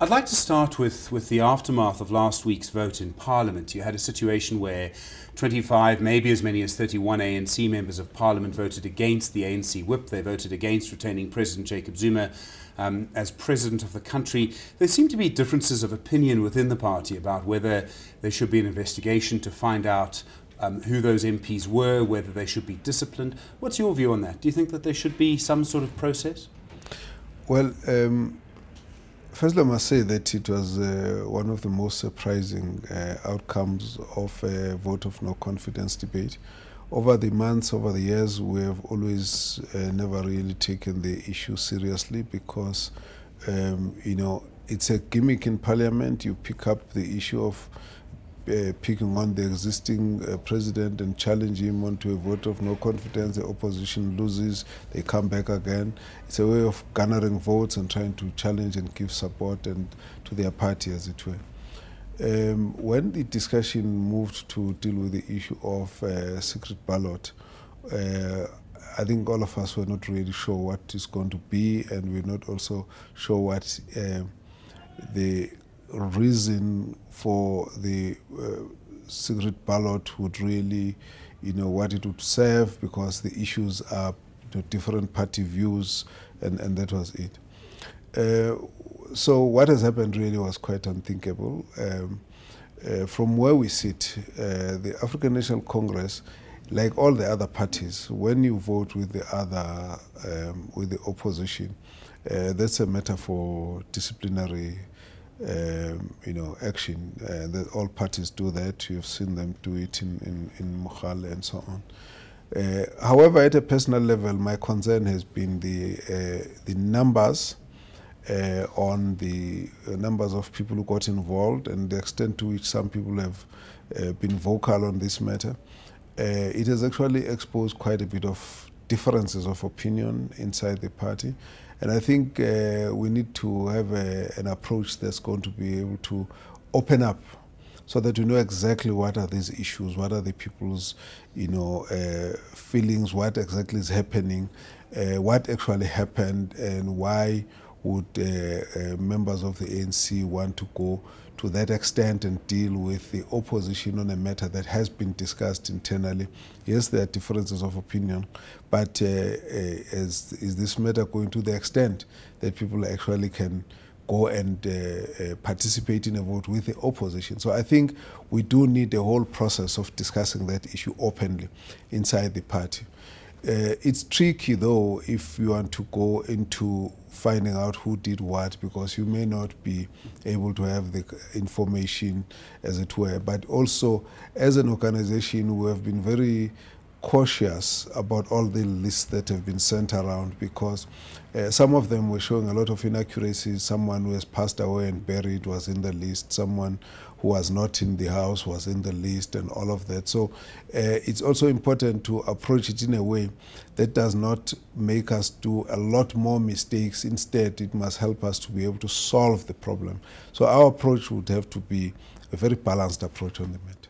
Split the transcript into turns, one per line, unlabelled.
I'd like to start with the aftermath of last week's vote in Parliament. You had a situation where 25, maybe as many as 31 ANC members of Parliament voted against the ANC whip. They voted against retaining President Jacob Zuma as president of the country. There seem to be differences of opinion within the party about whether there should be an investigation to find out who those MPs were, whether they should be disciplined. What's your view on that? Do you think that there should be some sort of process?
Well, firstly, I must say that it was one of the most surprising outcomes of a vote of no confidence debate. Over the months, over the years, we have always never really taken the issue seriously because, you know, it's a gimmick in Parliament. You pick up the issue of picking on the existing president and challenge him onto a vote of no confidence. The opposition loses, they come back again. It's a way of garnering votes and trying to challenge and give support and to their party, as it were. When the discussion moved to deal with the issue of secret ballot, I think all of us were not really sure what it's going to be, and we're not also sure what the reason for the secret ballot would really, you know, what it would serve, because the issues are, you know, different party views, and that was it. So what has happened really was quite unthinkable. From where we sit, the African National Congress, like all the other parties, when you vote with the other, with the opposition, that's a matter for disciplinary you know, action. That all parties do that. You've seen them do it in Mogale and so on. However, at a personal level, my concern has been the numbers on the numbers of people who got involved and the extent to which some people have been vocal on this matter. It has actually exposed quite a bit of differences of opinion inside the party. And I think we need to have an approach that's going to be able to open up so that we know exactly what are these issues, what are the people's, you know, feelings, what exactly is happening, what actually happened, and why would members of the ANC want to go to that extent and deal with the opposition on a matter that has been discussed internally. Yes, there are differences of opinion, but is this matter going to the extent that people actually can go and participate in a vote with the opposition? So I think we do need a whole process of discussing that issue openly inside the party. It's tricky, though, if you want to go into finding out who did what, because you may not be able to have the information, as it were. But also, as an organization, we have been very cautious about all the lists that have been sent around, because some of them were showing a lot of inaccuracies. Someone who has passed away and buried was in the list. Someone who was not in the house was in the list, and all of that. So it's also important to approach it in a way that does not make us do a lot more mistakes. Instead, it must help us to be able to solve the problem. So our approach would have to be a very balanced approach on the matter.